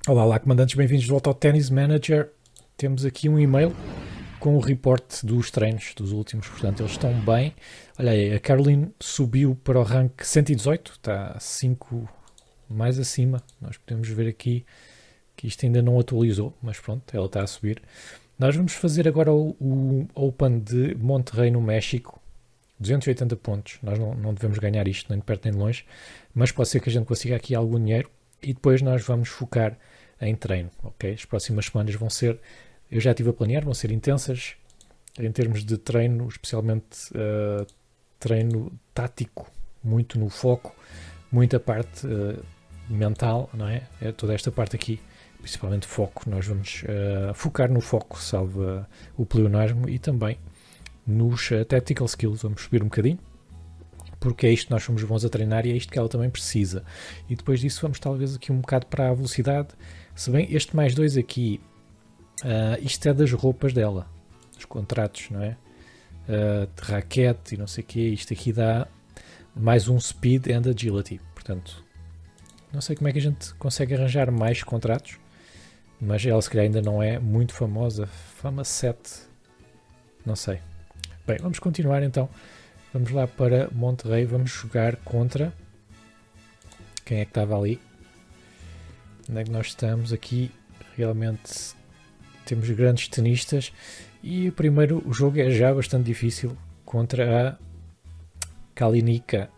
Olá, lá, comandantes, bem-vindos de volta ao Tennis Manager. Temos aqui um e-mail com o report dos treinos dos últimos, portanto, eles estão bem. Olha aí, a Caroline subiu para o rank 118, está 5 mais acima. Nós podemos ver aqui que isto ainda não atualizou, mas pronto, ela está a subir. Nós vamos fazer agora o Open de Monterrey, no México. 280 pontos, nós não devemos ganhar isto, nem de perto nem de longe, mas pode ser que a gente consiga aqui algum dinheiro e depois nós vamos focar em treino, ok? As próximas semanas vão ser, eu já estive a planear, vão ser intensas em termos de treino, especialmente treino tático, muito no foco, muita parte mental, não é? É toda esta parte aqui, principalmente foco, nós vamos focar no foco, salvo o pleonasmo, e também nos tactical skills, vamos subir um bocadinho, porque é isto que nós somos bons a treinar e é isto que ela também precisa. E depois disso vamos talvez aqui um bocado para a velocidade, se bem este mais 2 aqui, isto é das roupas dela, dos contratos, não é? De raquete e não sei o quê, isto aqui dá mais um speed and agility, portanto, não sei como é que a gente consegue arranjar mais contratos, mas ela se calhar ainda não é muito famosa, fama 7, não sei. Bem, vamos continuar então. Vamos lá para Monterrey, vamos jogar contra... Quem é que estava ali? Onde é que nós estamos aqui? Realmente temos grandes tenistas. E o primeiro jogo é já bastante difícil contra a Kalinika,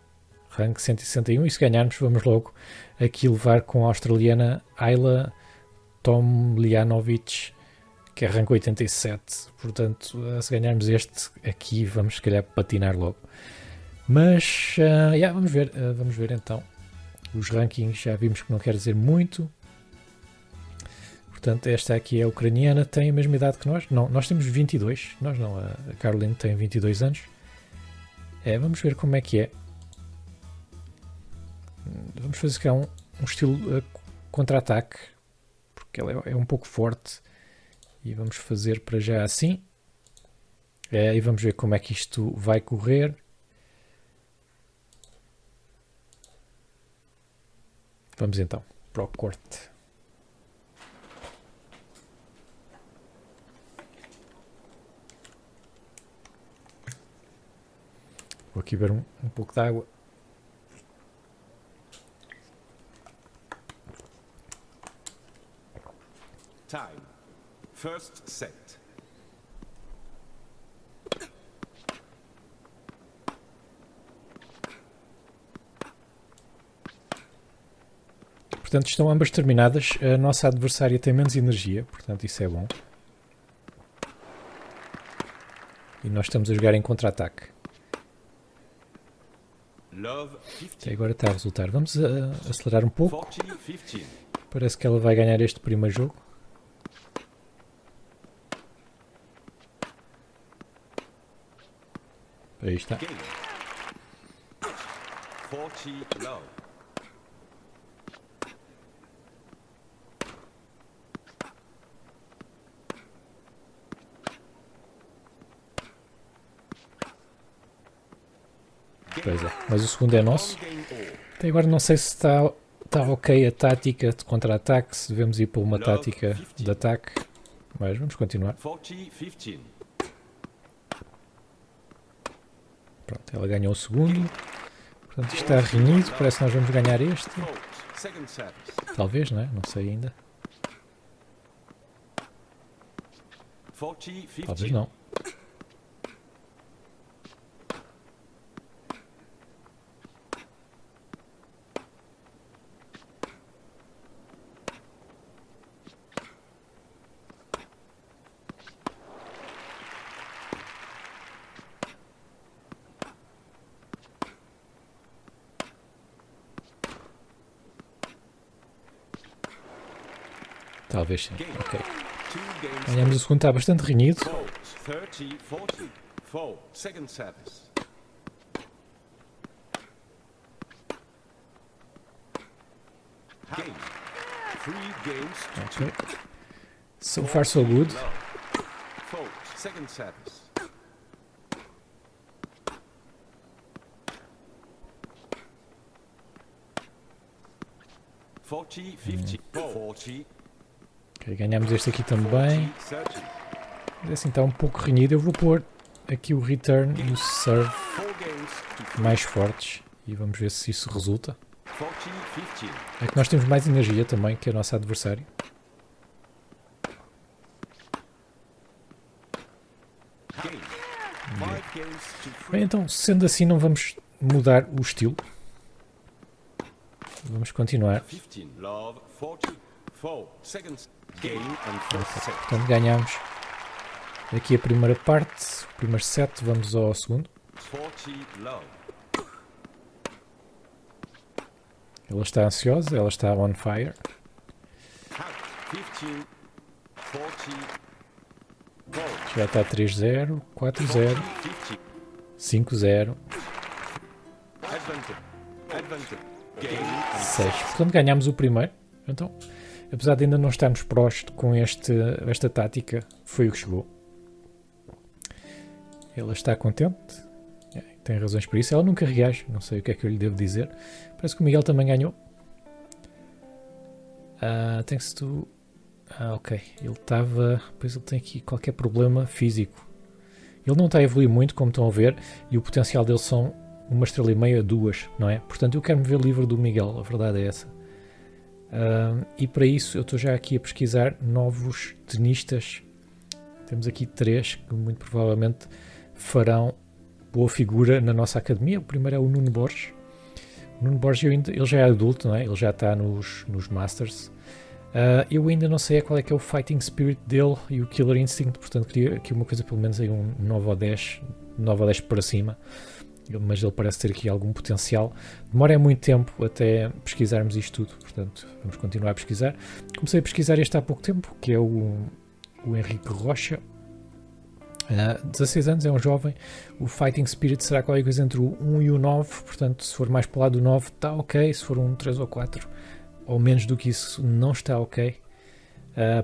rank 161. E se ganharmos, vamos logo aqui levar com a australiana Ayla Tomljanovic, que é rank 87, portanto, se ganharmos este aqui, vamos se calhar patinar logo. Mas, vamos ver então. Os rankings já vimos que não quer dizer muito. Portanto, esta aqui é a ucraniana, tem a mesma idade que nós. Não, nós temos 22, nós não, a Caroline tem 22 anos. Vamos ver como é que é. Vamos fazer cá um estilo contra-ataque, porque ela é um pouco forte. E vamos fazer para já assim. E vamos ver como é que isto vai correr. Vamos então para o corte. Vou aqui ver um pouco de água. Time. First set. Portanto, estão ambas terminadas. A nossa adversária tem menos energia, portanto isso é bom. E nós estamos a jogar em contra-ataque. Até agora está a resultar. Vamos acelerar um pouco. Parece que ela vai ganhar este primeiro jogo. Aí está. 40 love. Pois é, mas o segundo é nosso. Até agora não sei se está ok a tática de contra-ataque, se devemos ir para uma tática de ataque. Mas vamos continuar. 40-15. Pronto, ela ganhou o segundo. Portanto, isto está renhido. Parece que nós vamos ganhar este. Talvez, não é? Não sei ainda. Talvez não. Talvez sim. Ok. Ganhamos o segundo, está bastante renhido. 30-40. Second service. Game. 3 games to Ok. So far so good. Second service. 40, 50, 40, Ok, ganhamos este aqui também. 40, 30. Mas assim está um pouco renhido. Eu vou pôr aqui o return e o serve 4 games to 3. mais fortes e vamos ver se isso resulta. 40, 15. É que nós temos mais energia também que o nosso adversário. Game. 5 games to 3. Bem, então, sendo assim, não vamos mudar o estilo. Vamos continuar. 15, love, 40, 4 seconds. Game and first set. Portanto, ganhamos aqui a primeira parte, o primeiro set, vamos ao segundo. 40, love. Ela está ansiosa, ela está on fire. Out. 15, 40, gold. Já está 3-0, 4-0, 50. 5-0, Advantage. Advantage. Game and 6. Portanto, ganhamos o primeiro. Então, apesar de ainda não estarmos prós com esta tática, foi o que chegou. Ela está contente. Tem razões para isso. Ela nunca reage. Não sei o que é que eu lhe devo dizer. Parece que o Miguel também ganhou. Thanks to... ok. Ele estava... Pois ele tem aqui qualquer problema físico. Ele não está a evoluir muito, como estão a ver. E o potencial dele são 1,5 a 2, não é? Portanto, eu quero me ver livre do Miguel. A verdade é essa. E para isso, eu estou já aqui a pesquisar novos tenistas. Temos aqui 3 que muito provavelmente farão boa figura na nossa academia. O primeiro é o Nuno Borges. O Nuno Borges ele já é adulto, não é? Ele já está nos Masters. Eu ainda não sei qual é que é o Fighting Spirit dele e o Killer Instinct, portanto queria aqui uma coisa, pelo menos aí um 9 ou 10 para cima. Mas ele parece ter aqui algum potencial. Demora muito tempo até pesquisarmos isto tudo, portanto vamos continuar a pesquisar. Comecei a pesquisar este há pouco tempo, que é o Henrique Rocha. 16 anos, é um jovem. O Fighting Spirit será qualquer coisa entre o 1 e o 9, portanto se for mais para o lado do 9 está ok, se for um 3 ou 4 ou menos do que isso não está ok.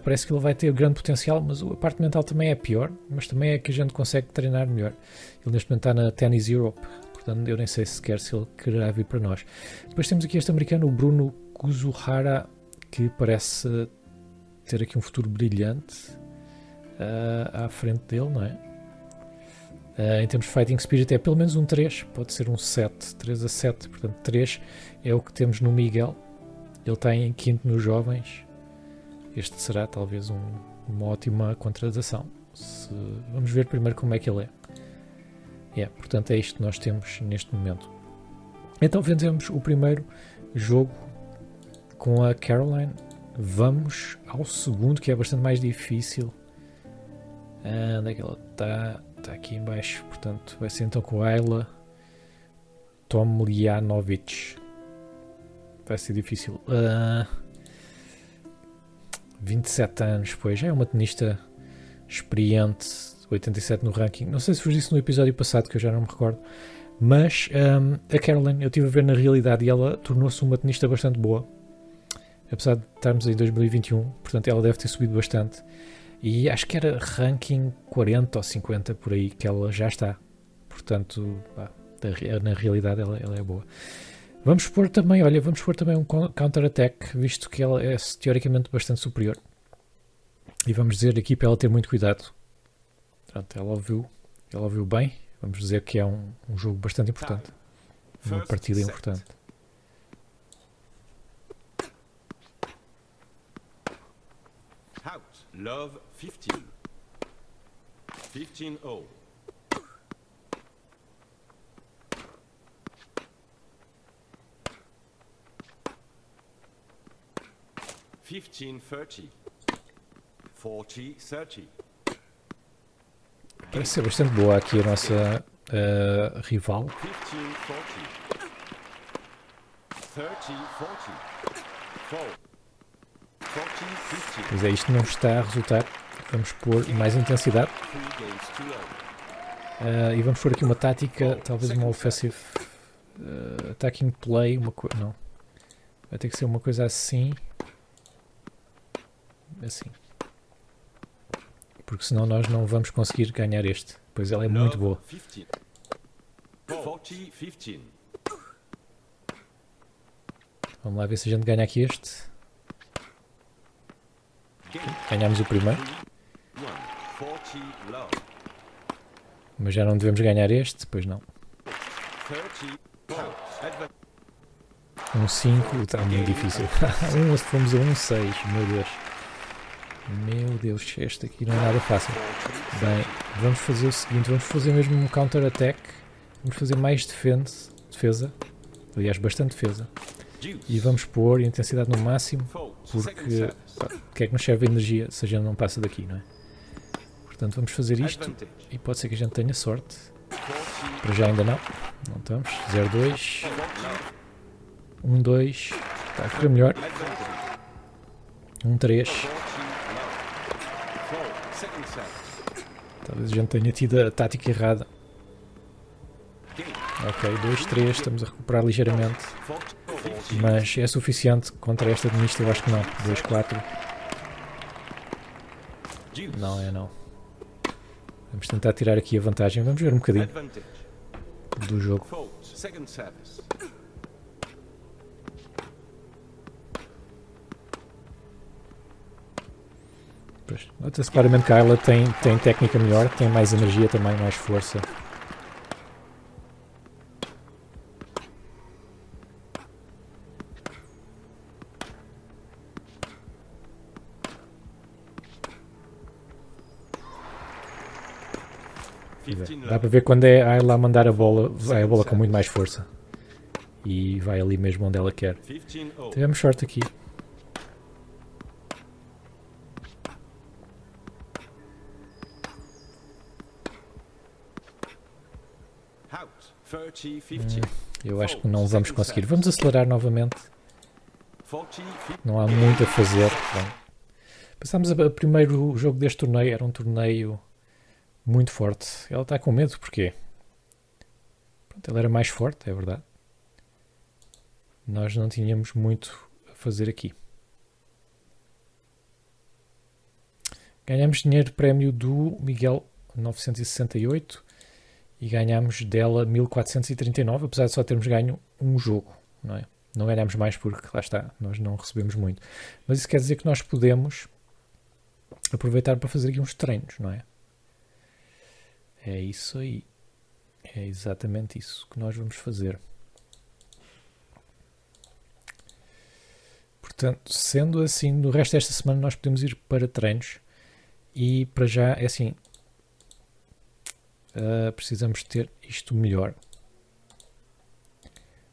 Parece que ele vai ter grande potencial, mas a parte mental também é pior, mas também é que a gente consegue treinar melhor. Ele neste momento está na Tennis Europe, portanto eu nem sei sequer se ele quererá vir para nós. Depois temos aqui este americano, o Bruno Kuzuhara, que parece ter aqui um futuro brilhante à frente dele, não é? Em termos de Fighting Spirit é pelo menos um 3, pode ser um 7, 3-7, portanto 3 é o que temos no Miguel. Ele está em quinto nos jovens. Este será talvez uma ótima contratação. Vamos ver primeiro como é que ele é. Portanto é isto que nós temos neste momento. Então vencemos o primeiro jogo com a Caroline. Vamos ao segundo, que é bastante mais difícil. Onde é que ela está? Está aqui em baixo. Portanto vai ser então com a Ayla Tomljanovic. Vai ser difícil. 27 anos, pois já é uma tenista experiente, 87 no ranking. Não sei se vos disse no episódio passado, que eu já não me recordo, mas a Caroline, eu estive a ver na realidade e ela tornou-se uma tenista bastante boa, apesar de estarmos em 2021, portanto ela deve ter subido bastante, e acho que era ranking 40 ou 50 por aí que ela já está, portanto na realidade ela é boa. Vamos pôr também um counter-attack, visto que ela é teoricamente bastante superior. E vamos dizer aqui para ela ter muito cuidado. Pronto, ela ouviu bem. Vamos dizer que é um jogo bastante importante. Uma partida importante. Out. Love 15. 15-0. Fifteen 30. 40-30. Parece ser bastante boa aqui a nossa rival. 15-40. 30-40. 40-50. Pois é, isto não está a resultar. Vamos pôr mais intensidade. 3 games to love. E vamos pôr aqui uma tática, talvez uma offensive attacking play. Não. Vai ter que ser uma coisa assim. Assim. Porque senão nós não vamos conseguir ganhar este. Pois ela é muito boa. 15. 40-15. Vamos lá ver se a gente ganha aqui este. Game Ganhámos o primeiro. 1. 40 low. Mas já não devemos ganhar este, pois não. 30 out. Advantage. 5 está muito difícil. Fomos a 6, meu Deus. Meu Deus, este aqui não é nada fácil. Bem, vamos fazer o seguinte, vamos fazer mesmo um counter-attack. Vamos fazer mais defesa. Aliás, bastante defesa. E vamos pôr intensidade no máximo, porque pá, o que é que nos serve a energia se a gente não passa daqui, não é? Portanto, vamos fazer isto e pode ser que a gente tenha sorte. Para já ainda não. Não estamos. 0-2. 1-2. Está a correr melhor. 1-3. Talvez a gente tenha tido a tática errada. Ok, 2-3. Estamos a recuperar ligeiramente. Mas é suficiente contra esta de misto? Eu acho que não. 2-4. Não é não. Vamos tentar tirar aqui a vantagem. Vamos ver um bocadinho do jogo. Nota-se claramente que a Ayla tem técnica melhor, tem mais energia também, mais força. Dá para ver quando é a Ayla a mandar a bola, vai a bola com muito mais força. E vai ali mesmo onde ela quer. Tivemos sorte aqui. Eu acho que não vamos conseguir. Vamos acelerar novamente. Não há muito a fazer. Bom, passámos a primeiro jogo deste torneio. Era um torneio muito forte. Ela está com medo, porquê? Pronto, ela era mais forte, é verdade. Nós não tínhamos muito a fazer aqui. Ganhamos dinheiro de prémio do Miguel 968 e ganhamos dela 1439, apesar de só termos ganho um jogo, não é? Não ganhamos mais porque, lá está, nós não recebemos muito. Mas isso quer dizer que nós podemos aproveitar para fazer aqui uns treinos, não é? É isso aí. É exatamente isso que nós vamos fazer. Portanto, sendo assim, no resto desta semana nós podemos ir para treinos e para já é assim, precisamos ter isto melhor.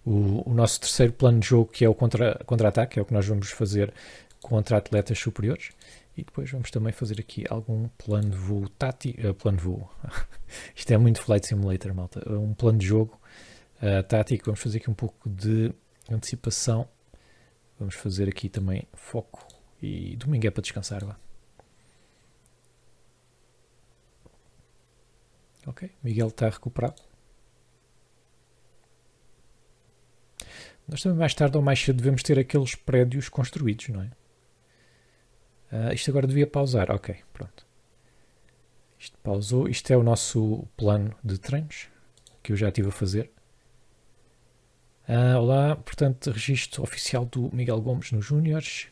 O nosso terceiro plano de jogo, que é o contra-ataque, é o que nós vamos fazer contra atletas superiores. E depois vamos também fazer aqui algum plano de voo tático. Plano de voo. Isto é muito Flight Simulator, malta. Um plano de jogo tático. Vamos fazer aqui um pouco de antecipação. Vamos fazer aqui também foco. E domingo é para descansar, vá. Ok, Miguel está recuperado. Nós também mais tarde ou mais cedo devemos ter aqueles prédios construídos, não é? Isto agora devia pausar. Ok, pronto. Isto pausou. Isto é o nosso plano de treinos que eu já estive a fazer. Olá, portanto, registro oficial do Miguel Gomes nos Júniores.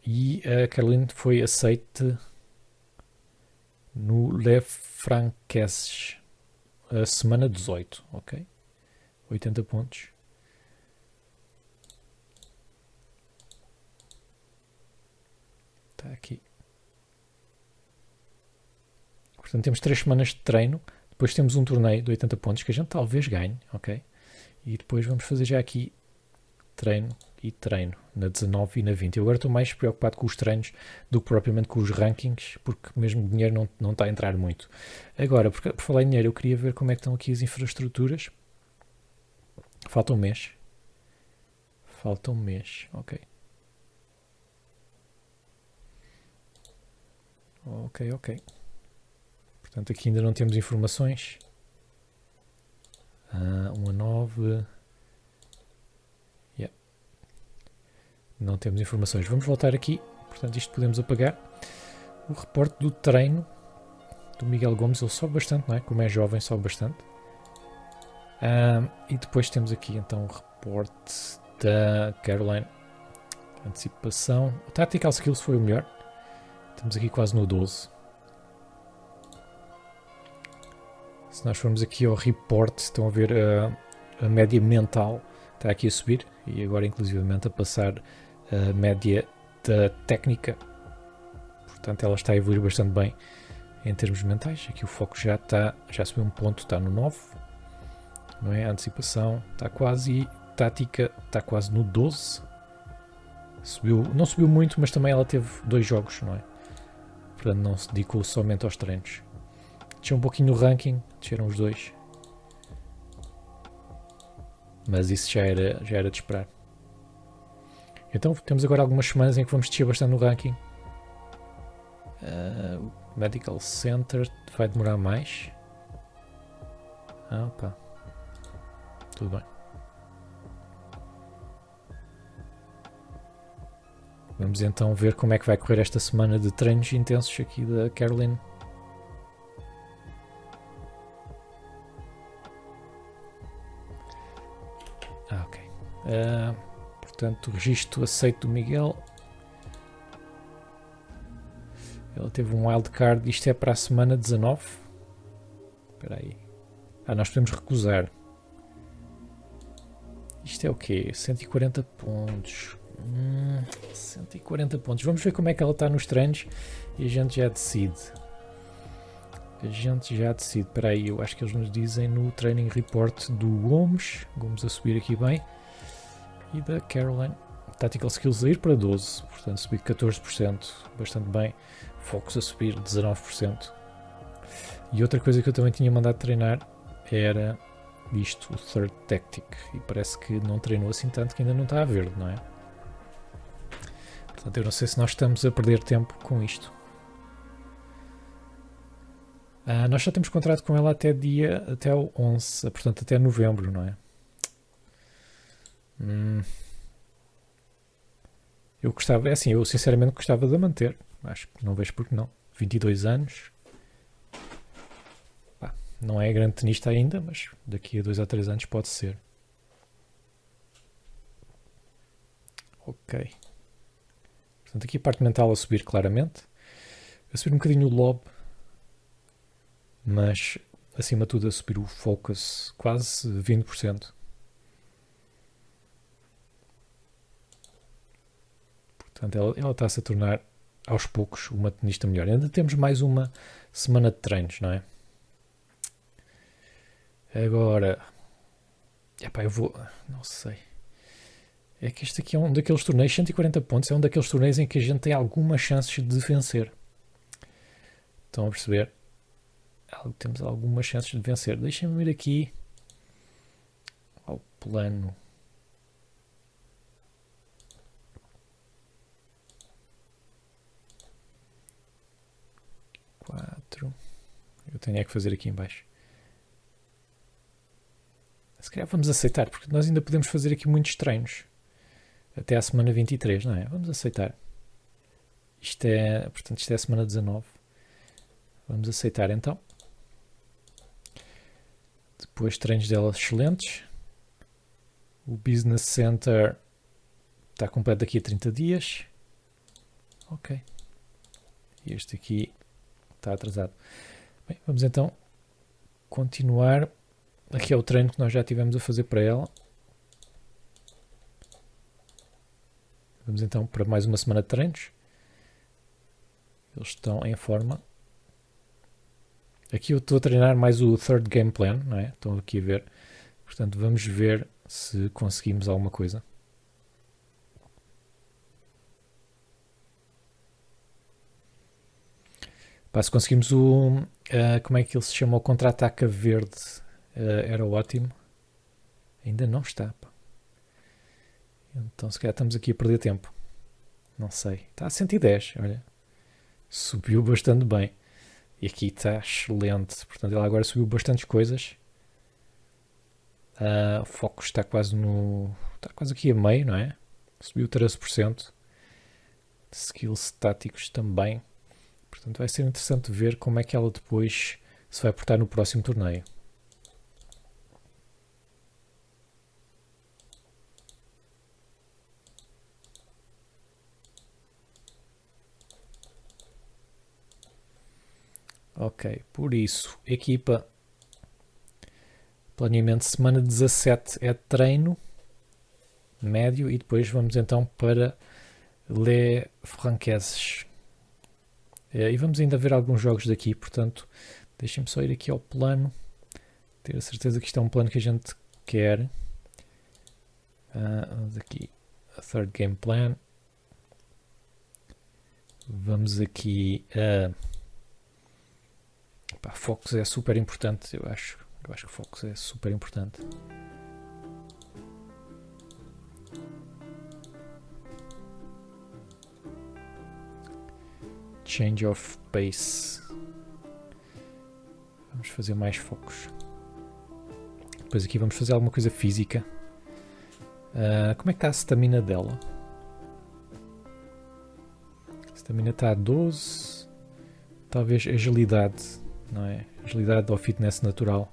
E a Caroline foi aceite no Le Francaise, a semana 18, ok? 80 pontos. Está aqui. Portanto, temos 3 semanas de treino. Depois temos um torneio de 80 pontos que a gente talvez ganhe, ok? E depois vamos fazer já aqui treino e treino na 19 e na 20. Eu agora estou mais preocupado com os treinos do que propriamente com os rankings, porque mesmo dinheiro não está a entrar muito. Agora, por falar em dinheiro, eu queria ver como é que estão aqui as infraestruturas. Falta um mês. Falta um mês, ok. Ok. Portanto, aqui ainda não temos informações. 1 a 9. Yeah. Não temos informações. Vamos voltar aqui. Portanto, isto podemos apagar. O reporte do treino do Miguel Gomes, ele sobe bastante, não é? Como é jovem, sobe bastante. E depois temos aqui, então, o report da Caroline. Antecipação. O Tactical Skills foi o melhor. Estamos aqui quase no 12. Se nós formos aqui ao report, estão a ver a média mental está aqui a subir e agora inclusivamente a passar a média da técnica. Portanto, ela está a evoluir bastante bem em termos mentais. Aqui o foco já subiu um ponto, está no 9. Não é? A antecipação está quase e tática está quase no 12. Não subiu muito, mas também ela teve 2 jogos, não é? Portanto, não se dedicou somente aos treinos. Desceu um pouquinho no ranking, desceram os 2. Mas isso já era de esperar. Então temos agora algumas semanas em que vamos descer bastante no ranking. Medical Center vai demorar mais. Opa. Tudo bem. Vamos então ver como é que vai correr esta semana de treinos intensos aqui da Caroline. Ok. Portanto, o registro aceito do Miguel. Ele teve um wildcard. Isto é para a semana 19. Espera aí. Nós podemos recusar. Isto é o quê? 140 pontos. 140 pontos. Vamos ver como é que ela está nos treinos e a gente já decide. Espera aí, eu acho que eles nos dizem no training report do Gomes. Gomes a subir aqui bem. E da Caroline. Tactical Skills a ir para 12. Portanto, subir 14%. Bastante bem. Focus a subir 19%. E outra coisa que eu também tinha mandado treinar era isto, o Third Tactic. E parece que não treinou assim tanto que ainda não está a verde, não é? Portanto, eu não sei se nós estamos a perder tempo com isto. Nós já temos contrato com ela até o 11, portanto até novembro, não é? Eu gostava, eu sinceramente gostava de a manter. Acho que não vejo porque não. 22 anos. Não é grande tenista ainda, mas daqui a 2 a 3 anos pode ser. Ok. Portanto, aqui a parte mental a subir claramente. A subir um bocadinho o lob. Mas, acima de tudo, a subir o focus quase 20%. Portanto, ela está-se a tornar, aos poucos, uma tenista melhor. Ainda temos mais uma semana de treinos, não é? Agora, eu vou, não sei. É que este aqui é um daqueles torneios, 140 pontos, é um daqueles torneios em que a gente tem algumas chances de vencer. Estão a perceber? Temos algumas chances de vencer. Deixem-me ir aqui ao plano. Eu tenho que fazer aqui em baixo. Se calhar vamos aceitar, porque nós ainda podemos fazer aqui muitos treinos. Até à semana 23, não é? Vamos aceitar. Portanto, isto é a semana 19. Vamos aceitar então. Depois treinos dela excelentes. O Business Center está completo daqui a 30 dias. Ok. E este aqui está atrasado. Bem, vamos então continuar. Aqui é o treino que nós já tivemos a fazer para ela. Vamos então para mais uma semana de treinos. Eles estão em forma. Aqui eu estou a treinar mais o Third Game Plan, não é? Estão aqui a ver. Portanto, vamos ver se conseguimos alguma coisa. Se conseguimos como é que ele se chama? O contra-ataque verde. Era ótimo. Ainda não está. Então se calhar estamos aqui a perder tempo. Não sei. Está a 110, olha. Subiu bastante bem. E aqui está excelente. Portanto, ele agora subiu bastantes coisas. O foco está quase aqui a meio, não é? Subiu 13%. Skills táticos também. Portanto, vai ser interessante ver como é que ela depois se vai portar no próximo torneio. Ok, por isso, equipa, planeamento semana 17 é treino médio e depois vamos então para Les Franceses. E vamos ainda ver alguns jogos daqui, portanto, deixem-me só ir aqui ao plano, ter a certeza que isto é um plano que a gente quer. Vamos aqui, a third game plan. Vamos aqui a Focus é super importante, eu acho que Focus é super importante. Change of pace. Vamos fazer mais focos. Depois aqui vamos fazer alguma coisa física. Como é que está a stamina dela? A stamina está a 12. Talvez agilidade, não é? Agilidade ou fitness natural.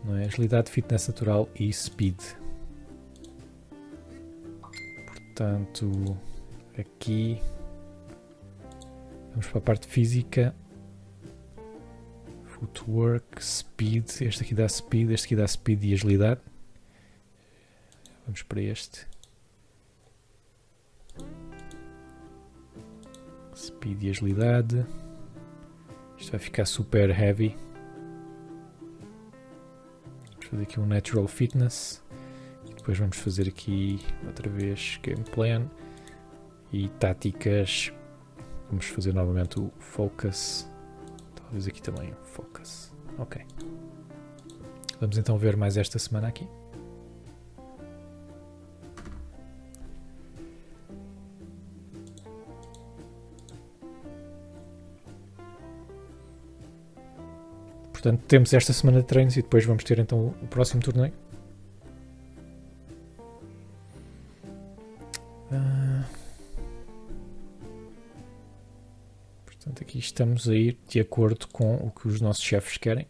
Não é? Agilidade, fitness natural e speed. Portanto, aqui vamos para a parte física. Footwork, speed. Este aqui dá speed e agilidade. Vamos para este. Speed e agilidade. Isto vai ficar super heavy. Vamos fazer aqui um natural fitness. Depois vamos fazer aqui outra vez game plan e táticas. Vamos fazer novamente o focus. Talvez aqui também o focus. Ok. Vamos então ver mais esta semana aqui. Portanto, temos esta semana de treinos e depois vamos ter então o próximo torneio. Portanto, aqui estamos a ir de acordo com o que os nossos chefes querem.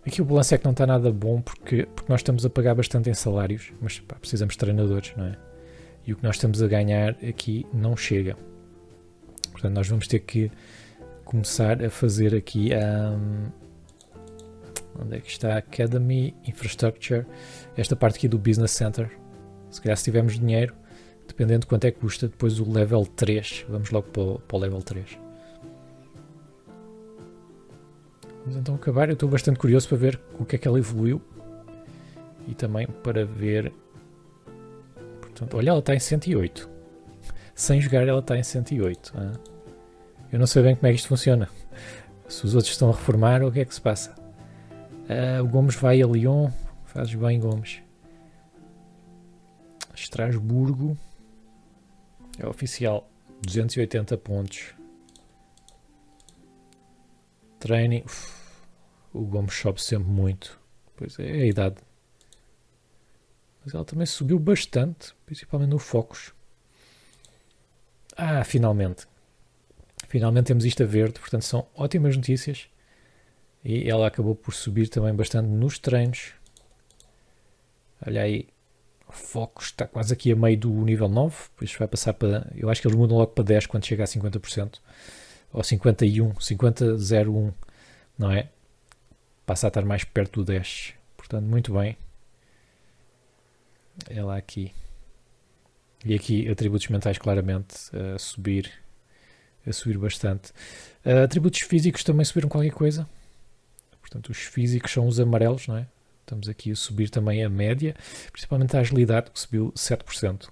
Aqui o balanço é que não está nada bom porque nós estamos a pagar bastante em salários, mas precisamos de treinadores, não é? E o que nós estamos a ganhar aqui não chega. Portanto, nós vamos ter que começar a fazer aqui onde é que está? Academy, Infrastructure, esta parte aqui do Business Center. Se calhar se tivermos dinheiro, dependendo de quanto é que custa, depois o level 3, vamos logo para o level 3. Vamos então acabar, eu estou bastante curioso para ver o que é que ela evoluiu e também para ver, portanto, olha, ela está em 108, sem jogar ela está em 108. Eu não sei bem como é que isto funciona, se os outros estão a reformar ou o que é que se passa. O Gomes vai a Lyon, fazes bem, Gomes. Estrasburgo é oficial, 280 pontos. Training, o Gomes sobe sempre muito, pois é a idade, mas ela também subiu bastante, principalmente no Focus. Finalmente temos isto a verde, portanto são ótimas notícias. E ela acabou por subir também bastante nos treinos. Olha aí, o Focus está quase aqui a meio do nível 9, depois vai passar para, eu acho que eles mudam logo para 10 quando chega a 50%, ou 51, 50,01, não é? Passa a estar mais perto do 10, portanto muito bem. Ela aqui. E aqui atributos mentais claramente a subir bastante. Atributos físicos também subiram qualquer coisa. Portanto, os físicos são os amarelos, não é? Estamos aqui a subir também a média, principalmente a agilidade, que subiu 7%.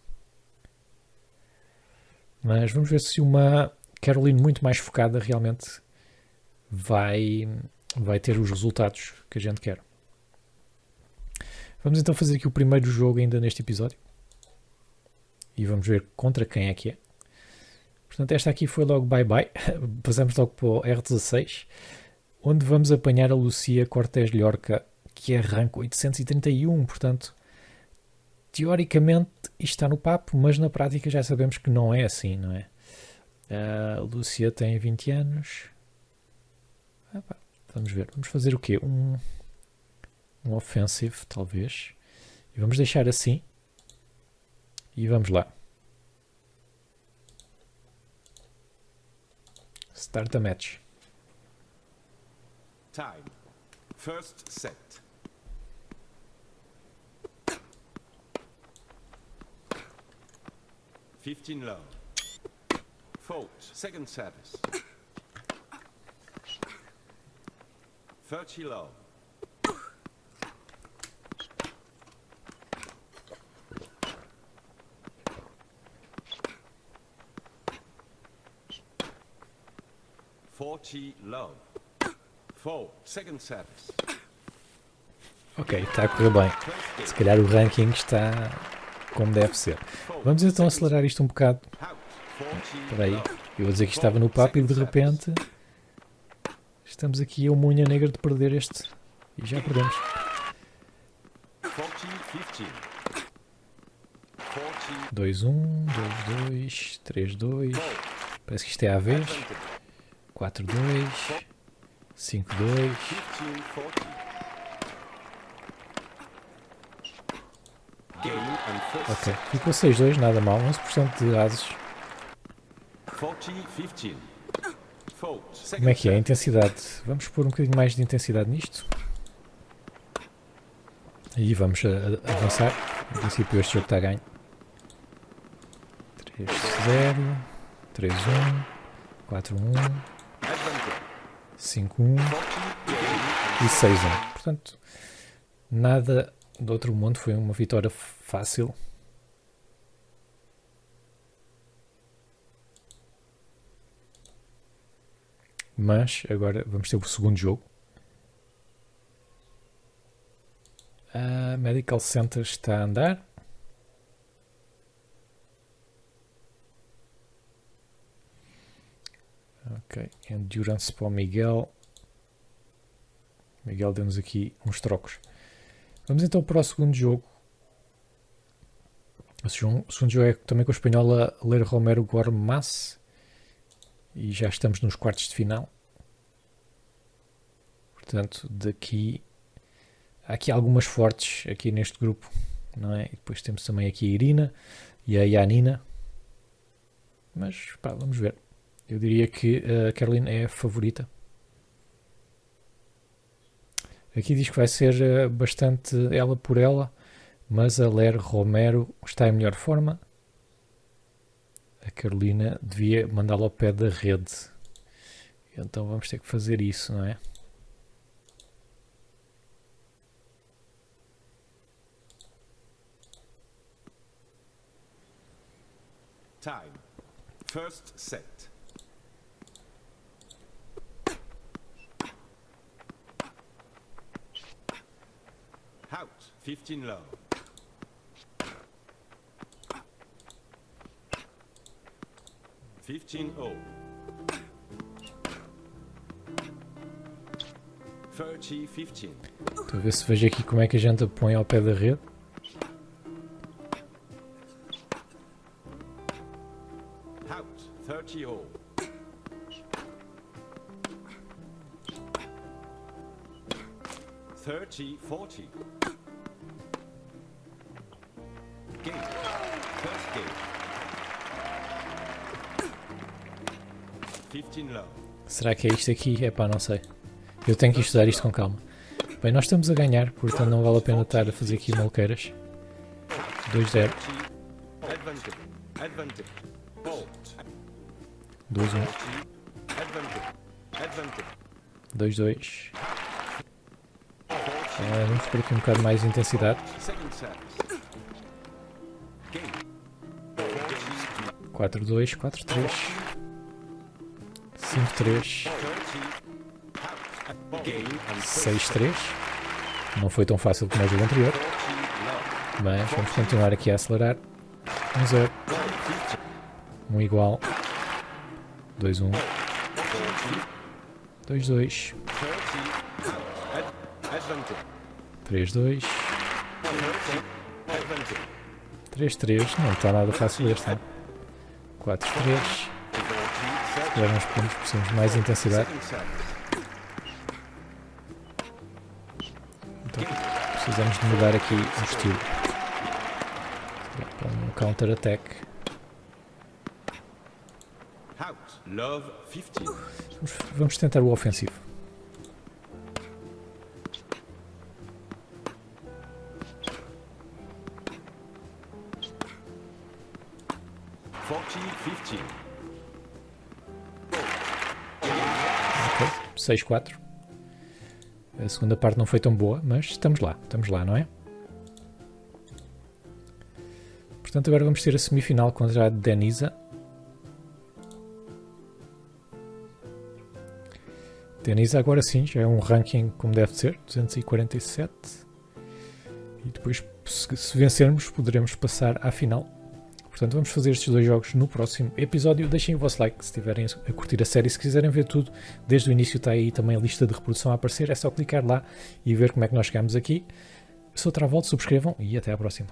Mas vamos ver se uma Caroline muito mais focada realmente vai ter os resultados que a gente quer. Vamos então fazer aqui o primeiro jogo ainda neste episódio. E vamos ver contra quem é que é. Portanto, esta aqui foi logo bye-bye. Passamos logo para o R16, onde vamos apanhar a Lucia Cortés Llorca, que é rank 831. Portanto, teoricamente isto está no papo, mas na prática já sabemos que não é assim, não é? A Lucia tem 20 anos. Vamos ver. Vamos fazer o quê? Um offensive, talvez. E vamos deixar assim. E vamos lá. Start a match. Time. First set. Fifteen low. Fold. Second service. 30 low. Low. Fold. Second service. Ok, está a correr bem. Se calhar o ranking está como deve ser. Vamos então acelerar isto um bocado. Espera aí, eu vou dizer que estava no papo e de repente estamos aqui a uma unha negra de perder este e já perdemos. 2-1, 2-2, 3-2. Parece que isto é à vez. 4-2, 5-2. Ok, ficou 6-2, nada mal, 11% de ases. Como é que é a intensidade? Vamos pôr um bocadinho mais de intensidade nisto. E vamos avançar. No princípio este jogo está a ganho. 3-0, 3-1, 4-1, 5-1 e 6-1. Portanto, nada do outro mundo, foi uma vitória fácil. Mas agora vamos ter o segundo jogo. A Medical Center está a andar. Ok, Endurance para o Miguel. Miguel deu-nos aqui uns trocos. Vamos então para o segundo jogo. O segundo jogo é também com a espanhola Ler Romero Gormaz. E já estamos nos quartos de final. Portanto, daqui há aqui algumas fortes aqui neste grupo, não é? E depois temos também aqui a Irina e a Janina. Mas pá, vamos ver. Eu diria que a Caroline é a favorita. Aqui diz que vai ser bastante ela por ela, mas a Ler Romero está em melhor forma. A Carolina devia mandá-la ao pé da rede. Então vamos ter que fazer isso, não é? Time. First set. Out. 15 low. Oh. 30, 15. Estou a ver se vejo aqui como é que a gente a põe ao pé da rede. Out. 30 all. Thirty, 40. Game. First game. 15 low. Será que é isto aqui? Epá, não sei. Eu tenho que estudar isto com calma. Bem, nós estamos a ganhar, portanto não vale a pena estar a fazer aqui maluqueiras. 2-0. 2-1. 2-2. Vamos por aqui um bocado mais de intensidade. 4-2, 4-3. 5-3. 6-3. Não foi tão fácil como o jogo anterior. Mas vamos continuar aqui a acelerar. 1-0. 1 igual. 2-1. 2-2. 3-2. 3-3. Não está nada fácil este, não? 4-3. Agora nós precisamos de mais intensidade. Então precisamos de mudar aqui o estilo. Para um counter-attack. Out. Love 15. Vamos tentar o ofensivo. 40-15. Ok, 6-4. A segunda parte não foi tão boa, mas estamos lá, não é? Portanto, agora vamos ter a semifinal contra a Denisa. Denisa agora sim, já é um ranking como deve ser, 247. E depois, se vencermos, poderemos passar à final. Portanto, vamos fazer estes dois jogos no próximo episódio. Deixem o vosso like se estiverem a curtir a série. Se quiserem ver tudo, desde o início está aí também a lista de reprodução a aparecer. É só clicar lá e ver como é que nós chegamos aqui. Sou Travolta, subscrevam e até à próxima.